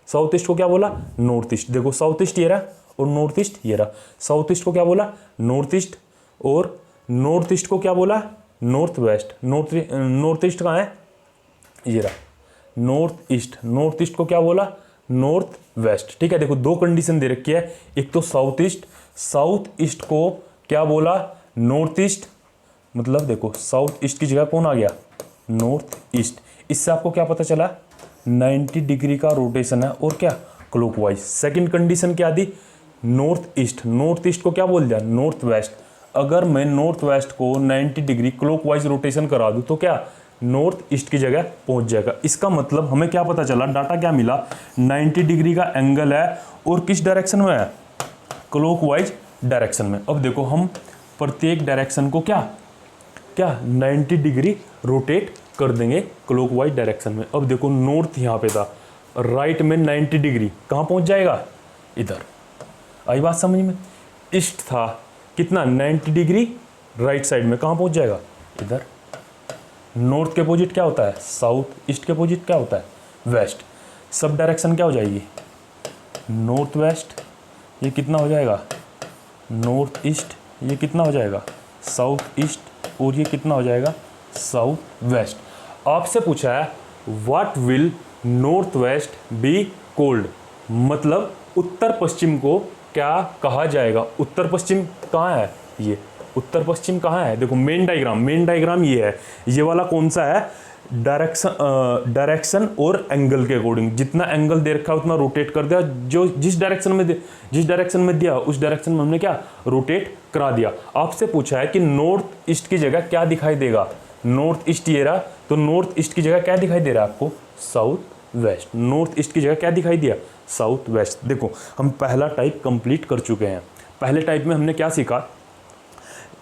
A: साउथ ईस्ट को क्या बोला, नॉर्थ ईस्ट। देखो साउथ ईस्ट ये रहा और नॉर्थ ईस्ट ये रहा। साउथ ईस्ट को क्या बोला, नॉर्थ ईस्ट, और नॉर्थ ईस्ट को क्या बोला, नॉर्थ वेस्ट। नॉर्थ ईस्ट कहाँ है, ये रहा, नॉर्थ ईस्ट को क्या बोला, नॉर्थ वेस्ट। ठीक है, देखो दो कंडीशन दे रखी है, एक तो साउथ ईस्ट को क्या बोला, नॉर्थ ईस्ट, मतलब देखो साउथ ईस्ट की जगह कौन आ गया, नॉर्थ ईस्ट। इससे आपको क्या पता चला, 90 डिग्री का रोटेशन है और क्या, क्लॉकवाइज। सेकंड कंडीशन क्या दी, नॉर्थ ईस्ट को क्या बोल दिया, नॉर्थ वेस्ट। अगर मैं नॉर्थ वेस्ट को 90 डिग्री क्लॉकवाइज रोटेशन करा दूं तो क्या, नॉर्थ ईस्ट की जगह पहुंच जाएगा। इसका मतलब हमें क्या पता चला, डाटा क्या मिला, 90 डिग्री का एंगल है और किस डायरेक्शन में है, क्लॉकवाइज डायरेक्शन में। अब देखो हम प्रत्येक डायरेक्शन को क्या 90 डिग्री रोटेट कर देंगे क्लॉकवाइज डायरेक्शन में। अब देखो नॉर्थ यहाँ पे था, राइट में 90 डिग्री कहाँ पहुँच जाएगा, इधर। आई बात समझ में। ईस्ट था कितना, 90 डिग्री राइट साइड में, कहाँ पहुँच जाएगा, इधर। नॉर्थ के अपोजिट क्या होता है, साउथ। ईस्ट के अपोजिट क्या होता है, वेस्ट। सब डायरेक्शन क्या हो जाएगी, नॉर्थ वेस्ट, ये कितना हो जाएगा, नॉर्थ ईस्ट, ये कितना हो जाएगा, साउथ ईस्ट, और ये कितना हो जाएगा, साउथ वेस्ट। आपसे पूछा है what will north west be cold, मतलब उत्तर पश्चिम को क्या कहा जाएगा। उत्तर पश्चिम कहाँ है, ये उत्तर पश्चिम कहाँ है, देखो मेन डायग्राम ये है। ये वाला कौन सा है, डायरेक्शन और एंगल के अकॉर्डिंग, जितना एंगल दे रखा है उतना रोटेट कर दिया। जो जिस डायरेक्शन में दिया उस डायरेक्शन में हमने क्या, रोटेट करा दिया। आपसे पूछा है कि नॉर्थ ईस्ट की जगह क्या दिखाई देगा, नॉर्थ ईस्ट ये रहा, तो नॉर्थ ईस्ट की जगह क्या दिखाई दे रहा है आपको, साउथ वेस्ट। नॉर्थ ईस्ट की जगह क्या दिखाई दिया, साउथ वेस्ट। देखो हम पहला टाइप कंप्लीट कर चुके हैं। पहले टाइप में हमने क्या सीखा,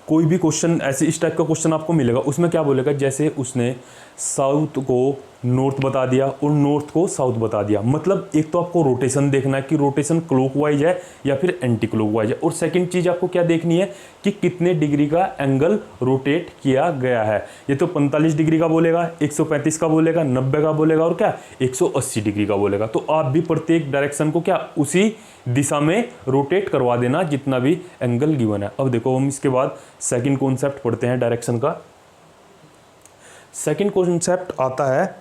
A: कोई भी क्वेश्चन ऐसे इस टाइप का क्वेश्चन आपको मिलेगा, उसमें क्या बोलेगा, जैसे उसने साउथ को नॉर्थ बता दिया और नॉर्थ को साउथ बता दिया। मतलब एक तो आपको रोटेशन देखना है कि रोटेशन क्लॉकवाइज है या फिर एंटी क्लॉकवाइज है, और सेकंड चीज़ आपको क्या देखनी है कि कितने डिग्री का एंगल रोटेट किया गया है। ये तो 45 डिग्री का बोलेगा, 135 का बोलेगा, 90 का बोलेगा, और क्या 180 डिग्री का बोलेगा। तो आप भी प्रत्येक डायरेक्शन को क्या उसी दिशा में रोटेट करवा देना जितना भी एंगल गिवन है। अब देखो हम इसके बाद सेकंड कॉन्सेप्ट पढ़ते हैं डायरेक्शन का। सेकंड कॉन्सेप्ट आता है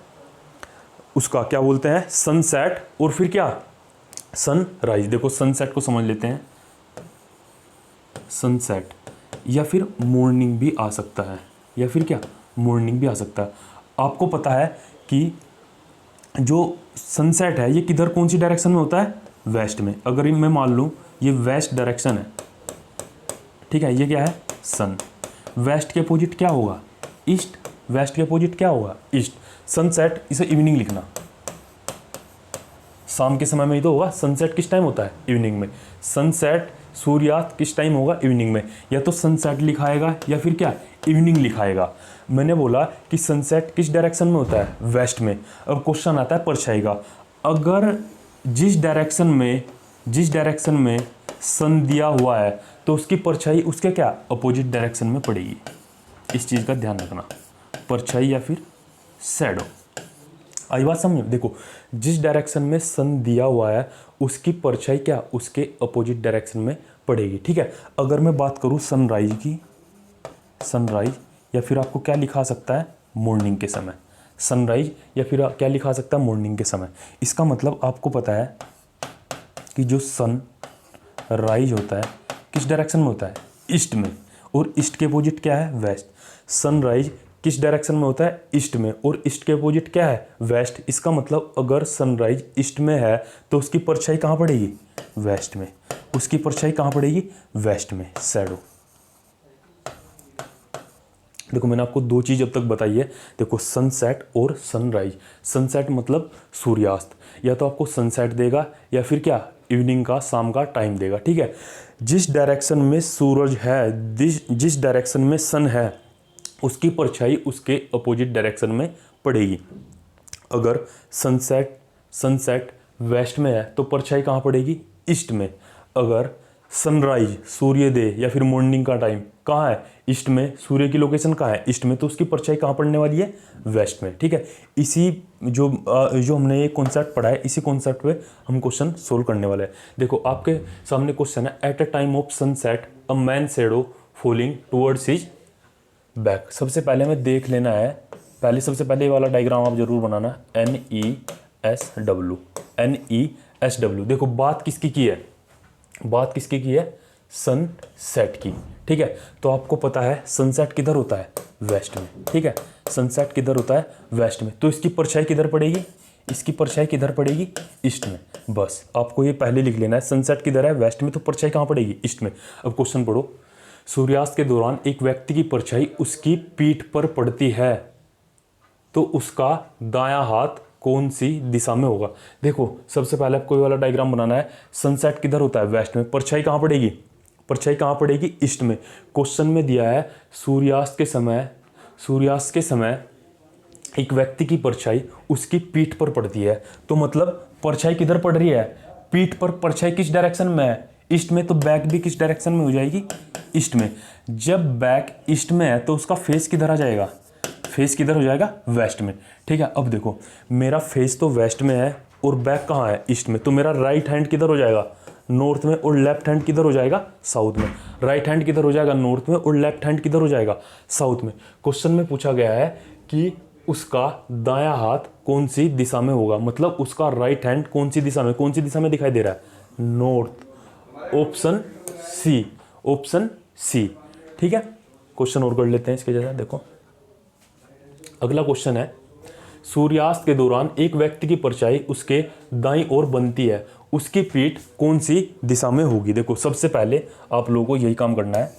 A: उसका, क्या बोलते हैं, सनसेट और फिर क्या, सनराइज। देखो सनसेट को समझ लेते हैं। सनसेट या फिर मॉर्निंग भी आ सकता है, या फिर क्या, मॉर्निंग भी आ सकता है। आपको पता है कि जो सनसेट है ये किधर, कौन सी डायरेक्शन में होता है, वेस्ट में। अगर मैं मान लूँ ये वेस्ट डायरेक्शन है, ठीक है, ये क्या है, सन। वेस्ट के अपोजिट क्या होगा, ईस्ट। वेस्ट के अपोजिट क्या होगा, ईस्ट। सनसेट, इसे इवनिंग लिखना, शाम के समय में ही तो होगा। सनसेट किस टाइम होता है, इवनिंग में। सनसेट सूर्यास्त किस टाइम होगा, इवनिंग में। या तो सनसेट लिखाएगा या फिर क्या, इवनिंग लिखाएगा। मैंने बोला कि सनसेट किस डायरेक्शन में होता है, वेस्ट में। अब क्वेश्चन आता है परछाई का। अगर जिस डायरेक्शन में सन दिया हुआ है तो उसकी परछाई उसके क्या, अपोजिट डायरेक्शन में पड़ेगी। इस चीज़ का ध्यान रखना, परछाई या फिर शैडो। आई बात समझ। देखो जिस डायरेक्शन में सन दिया हुआ है उसकी परछाई क्या, उसके अपोजिट डायरेक्शन में पड़ेगी। ठीक है। अगर मैं बात करूँ सनराइज की, सनराइज या फिर आपको क्या लिखा सकता है, मॉर्निंग के समय। सनराइज या फिर क्या लिखा सकता है, मॉर्निंग के समय। इसका मतलब आपको पता है कि जो सन राइज होता है किस डायरेक्शन में होता है, ईस्ट में, और ईस्ट के अपोजिट क्या है, वेस्ट। सनराइज किस डायरेक्शन में होता है, ईस्ट में, और ईस्ट के अपोजिट क्या है, वेस्ट। इसका मतलब अगर सनराइज ईस्ट में है तो उसकी परछाई कहाँ पड़ेगी, वेस्ट में। उसकी परछाई कहाँ पड़ेगी, वेस्ट में, शैडो। देखो मैंने आपको दो चीज़ अब तक बताई है। देखो सनसेट और सनराइज। सनसेट मतलब सूर्यास्त, या तो आपको सनसेट देगा या फिर क्या, इवनिंग का, शाम का टाइम देगा। ठीक है। जिस डायरेक्शन में सूरज है, जिस डायरेक्शन में सन है उसकी परछाई उसके अपोजिट डायरेक्शन में पड़ेगी। अगर सनसेट वेस्ट में है तो परछाई कहाँ पड़ेगी, ईस्ट में। अगर सनराइज, सूर्योदय या फिर मॉर्निंग का टाइम कहाँ है, ईस्ट में। सूर्य की लोकेशन कहाँ है, ईस्ट में, तो उसकी परछाई कहाँ पड़ने वाली है, वेस्ट में। ठीक है। इसी जो हमने ये कॉन्सेप्ट पढ़ा है, इसी कॉन्सेप्ट पे हम क्वेश्चन सोल्व करने वाले हैं। देखो आपके सामने क्वेश्चन है, at a time of sunset a man shadow falling towards his back. सबसे पहले हमें देख लेना है, सबसे पहले ये वाला डायग्राम आप जरूर बनाना, NESW। देखो बात किसकी की है, बात किसकी की है, सनसेट की। ठीक है। तो आपको पता है सनसेट किधर होता है, वेस्ट में। ठीक है। सनसेट किधर होता है, वेस्ट में। तो इसकी परछाई किधर पड़ेगी, इसकी परछाई किधर पड़ेगी, ईस्ट में। बस आपको ये पहले लिख लेना है, सनसेट किधर है, वेस्ट में, तो परछाई कहाँ पड़ेगी, ईस्ट में। अब क्वेश्चन पढ़ो, सूर्यास्त के दौरान एक व्यक्ति की परछाई उसकी पीठ पर पड़ती है तो उसका दायां हाथ कौन सी दिशा में होगा। देखो सबसे पहले आपको ये वाला डायग्राम बनाना है। सनसेट किधर होता है, वेस्ट में। परछाई कहाँ पड़ेगी, परछाई कहाँ पड़ेगी, ईस्ट में। क्वेश्चन में दिया है सूर्यास्त के समय एक व्यक्ति की परछाई उसकी पीठ पर पड़ती है, तो मतलब परछाई किधर पड़ रही है, पीठ पर। परछाई किस डायरेक्शन में है, ईस्ट में, तो बैक भी किस डायरेक्शन में हो जाएगी, ईस्ट में। जब बैक ईस्ट में है तो उसका फेस किधर आ जाएगा, फेस किधर हो जाएगा, वेस्ट में। ठीक है। अब देखो मेरा फेस तो वेस्ट में है और बैक कहाँ है, ईस्ट में, तो मेरा राइट हैंड किधर हो जाएगा, नॉर्थ में, और लेफ्ट हैंड किधर हो जाएगा, साउथ में। राइट हैंड किधर हो जाएगा, नॉर्थ में, और लेफ्ट हैंड किधर हो जाएगा, साउथ में। क्वेश्चन में पूछा गया है कि उसका दायां हाथ कौन सी दिशा में होगा, मतलब उसका राइट हैंड कौन सी दिशा में दिखाई दे रहा है, north. Option C, option C. ठीक है। क्वेश्चन और कर लेते हैं इसके जैसा। देखो अगला क्वेश्चन है, सूर्यास्त के दौरान एक व्यक्ति की परछाई उसके दाईं ओर बनती है, उसकी पीठ कौन सी दिशा में होगी। देखो सबसे पहले आप लोगों को यही काम करना है,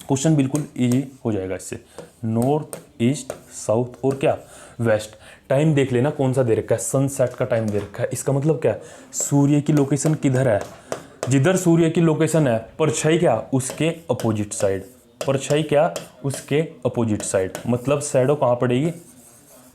A: क्वेश्चन बिल्कुल इजी हो जाएगा इससे। नॉर्थ, ईस्ट, साउथ और क्या, वेस्ट। टाइम देख लेना कौन सा दे रखा है, सनसेट का टाइम दे रखा है। इसका मतलब क्या है, सूर्य की लोकेशन किधर है, जिधर सूर्य की लोकेशन है परछाई क्या, उसके अपोजिट साइड। परछाई क्या, उसके अपोजिट साइड, मतलब शैडो कहाँ पड़ेगी,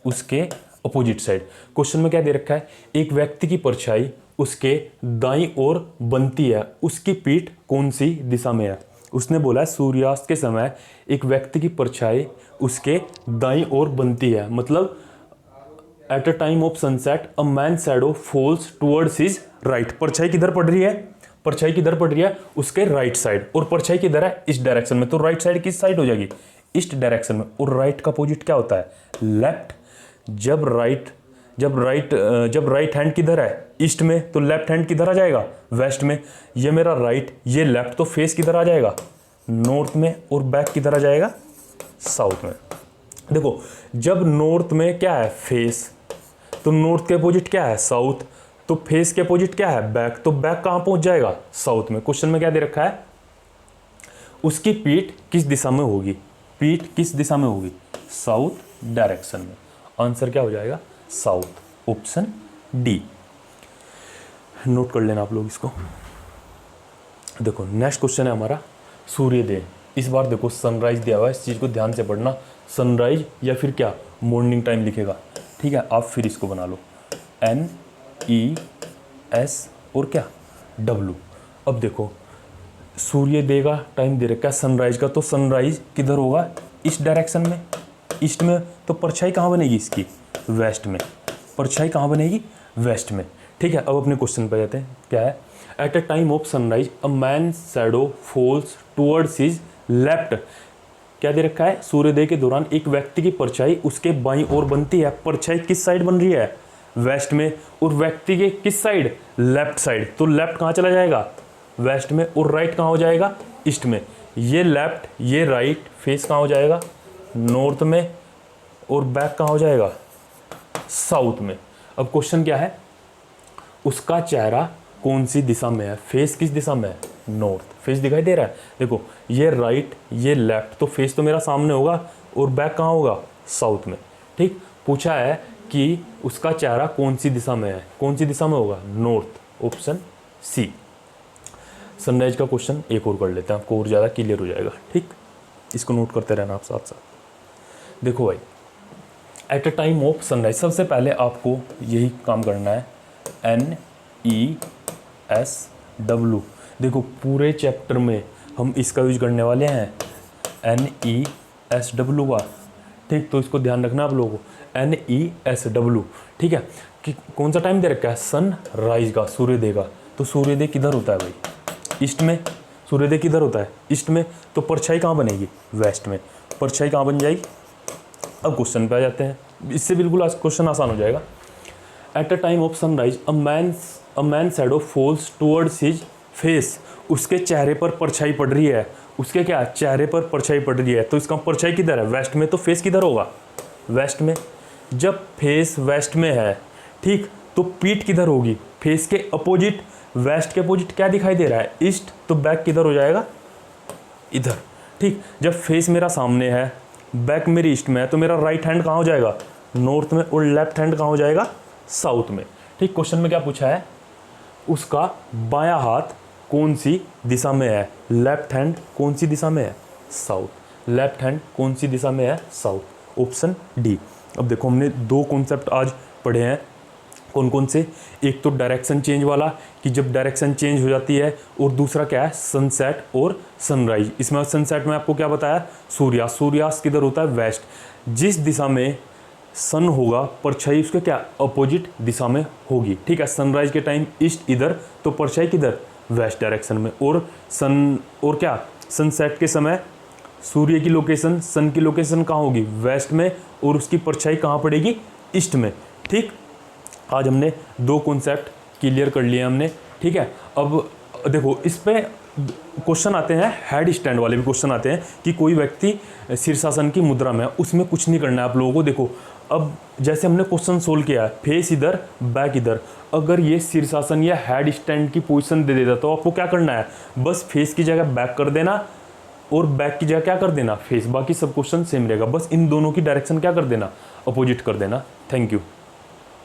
A: उसके अपोजिट साइड। क्वेश्चन में क्या दे रखा है, एक व्यक्ति की परछाई उसके दाईं ओर बनती है, उसकी पीठ कौन सी दिशा में है। उसने बोला है सूर्यास्त के समय एक व्यक्ति की परछाई उसके दाईं ओर बनती है, मतलब at a time of sunset a man shadow falls towards his right. परछाई किधर पड़ रही है, परछाई किधर पड़ रही है, उसके राइट साइड। और परछाई किधर है, इस डायरेक्शन में, तो राइट साइड किस साइड हो जाएगी, ईस्ट डायरेक्शन में। और राइट का अपोजिट क्या होता है, लेफ्ट। जब राइट हैंड किधर है, ईस्ट में, तो लेफ्ट हैंड किधर आ जाएगा, वेस्ट में। ये मेरा राइट, ये लेफ्ट, तो फेस किधर आ जाएगा, नॉर्थ में, और बैक किधर आ जाएगा, साउथ में। देखो जब नॉर्थ में क्या है, फेस, तो नॉर्थ के अपोजिट क्या है, साउथ, तो फेस के अपोजिट क्या है, बैक, तो बैक कहां पहुंच जाएगा, साउथ में। क्वेश्चन में क्या दे रखा है, उसकी पीठ किस दिशा में होगी, पीठ किस दिशा में होगी, साउथ डायरेक्शन में। आंसर क्या हो जाएगा, साउथ, ऑप्शन डी। नोट कर लेना आप लोग इसको। देखो नेक्स्ट क्वेश्चन है हमारा सूर्योदय। इस बार देखो सनराइज दिया हुआ है, इस चीज़ को ध्यान से पढ़ना, सनराइज या फिर क्या मॉर्निंग टाइम लिखेगा, ठीक है। आप फिर इसको बना लो NES और क्या W। अब देखो सूर्योदय का टाइम दे रखा है सनराइज का, तो सनराइज किधर होगा, इस डायरेक्शन में, ईस्ट में, तो परछाई कहाँ बनेगी इसकी, वेस्ट में। परछाई कहाँ बनेगी, वेस्ट में, ठीक है। अब अपने क्वेश्चन पे जाते हैं, क्या है, at a time of sunrise a man shadow falls towards his left. क्या दे रखा है, सूर्योदय के दौरान एक व्यक्ति की परछाई उसके बाईं ओर बनती है। परछाई किस साइड बन रही है, वेस्ट में, और व्यक्ति के किस साइड, लेफ्ट साइड। तो लेफ्ट कहाँ चला जाएगा, वेस्ट में, और राइट कहाँ हो जाएगा, ईस्ट में। ये लेफ्ट ये राइट, फेस कहाँ हो जाएगा, नॉर्थ में, और बैक कहाँ हो जाएगा, साउथ में। अब क्वेश्चन क्या है, उसका चेहरा कौन सी दिशा में है, फेस किस दिशा में है, नॉर्थ। फेस दिखाई दे रहा है, देखो ये राइट ये लेफ्ट, तो फेस तो मेरा सामने होगा, और बैक कहाँ होगा, साउथ में, ठीक। पूछा है कि उसका चेहरा कौन सी दिशा में है, कौन सी दिशा में होगा, नॉर्थ, ऑप्शन सी। सनराइज का क्वेश्चन एक और कर लेते हैं, आपको और ज़्यादा क्लियर हो जाएगा, ठीक। इसको नोट करते रहना आप साथ साथ। देखो भाई eight a time of sunrise, सबसे पहले आपको यही काम करना है, NESW। देखो पूरे चैप्टर में हम इसका यूज करने वाले हैं NESW का, ठीक। तो इसको ध्यान रखना आप लोगों को, NESW, ठीक है। कि कौन सा टाइम दे रखा है, सनराइज का, सूर्योदय का। तो सूर्योदय किधर होता है भाई, ईस्ट में। सूर्योदय किधर होता है, ईस्ट में। तो परछाई कहाँ बनेगी, वेस्ट में। परछाई कहाँ बन जाएगी। अब क्वेश्चन पे आ जाते हैं, इससे बिल्कुल क्वेश्चन आसान हो जाएगा। At a time of sunrise a man shadow falls towards his face. उसके चेहरे पर परछाई पड़ रही है, उसके क्या चेहरे पर परछाई पड़ रही है। तो इसका परछाई किधर है, वेस्ट में। तो फेस किधर होगा, वेस्ट में। जब फेस वेस्ट में है, ठीक, तो पीठ किधर होगी, फेस के अपोजिट। वेस्ट के अपोजिट क्या दिखाई दे रहा है, ईस्ट। तो बैक किधर हो जाएगा, इधर, ठीक। जब फेस मेरा सामने है, बैक मेरी ईस्ट में है, तो मेरा राइट हैंड कहाँ हो जाएगा, नॉर्थ में, और लेफ्ट हैंड कहाँ हो जाएगा, साउथ में, ठीक। क्वेश्चन में क्या पूछा है, उसका बायां हाथ कौन सी दिशा में है, लेफ्ट हैंड कौन सी दिशा में है, साउथ। लेफ्ट हैंड कौन सी दिशा में है, साउथ, ऑप्शन डी। अब देखो हमने दो कॉन्सेप्ट आज पढ़े हैं, कौन कौन से, एक तो डायरेक्शन चेंज वाला, कि जब डायरेक्शन चेंज हो जाती है, और दूसरा क्या है, सनसेट और सनराइज। इसमें सनसेट में आपको क्या बताया, सूर्यास्त। सूर्यास्त किधर होता है, वेस्ट। जिस दिशा में सन होगा, परछाई उसके क्या अपोजिट दिशा में होगी, ठीक है। सनराइज के टाइम ईस्ट इधर, तो परछाई किधर, वेस्ट डायरेक्शन में। और क्या सनसेट के समय सूर्य की लोकेशन, सन की लोकेशन कहाँ होगी, वेस्ट में, और उसकी परछाई कहाँ पड़ेगी, ईस्ट में, ठीक। आज हमने दो कॉन्सेप्ट क्लियर कर लिए हमने, ठीक है। अब देखो इस पे क्वेश्चन आते हैं, हेड स्टैंड वाले भी क्वेश्चन आते हैं, कि कोई व्यक्ति शीर्षासन की मुद्रा में है, उसमें कुछ नहीं करना है आप लोगों को। देखो अब जैसे हमने क्वेश्चन सोल्व किया है, फेस इधर बैक इधर, अगर ये शीर्षासन या हेड स्टैंड की पोजीशन दे देता, तो आपको क्या करना है, बस फेस की जगह बैक कर देना, और बैक की जगह क्या कर देना, फेस। बाकी सब क्वेश्चन सेम रहेगा, बस इन दोनों की डायरेक्शन क्या कर देना, अपोजिट कर देना। Thank you.